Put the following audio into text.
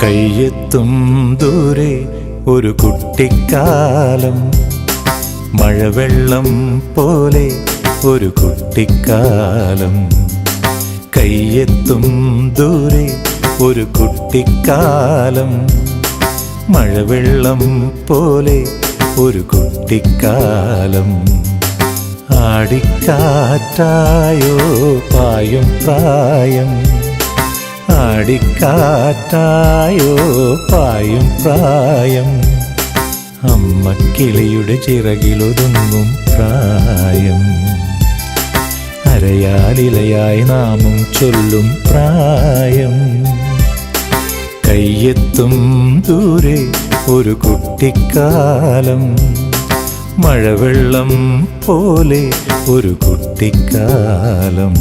കയ്യെത്തും ദൂരെ ഒരു കുട്ടിക്കാലം, മഴവെള്ളം പോലെ ഒരു കുട്ടിക്കാലം. കയ്യെത്തും ദൂരെ ഒരു കുട്ടിക്കാലം, മഴവെള്ളം പോലെ ഒരു കുട്ടിക്കാലം. ആടിക്കാറ്റായോ പായും പ്രായം, ആടിക്കാറ്റായോ പായും പ്രായം. അമ്മക്കിളിയുടെ ചിറകിലൊതുങ്ങും പ്രായം, അരയാലിലയായി നാമം ചൊല്ലും പ്രായം. കയ്യെത്തും ദൂരെ ഒരു കുട്ടിക്കാലം, മഴവെള്ളം പോലെ ഒരു കുട്ടിക്കാലം.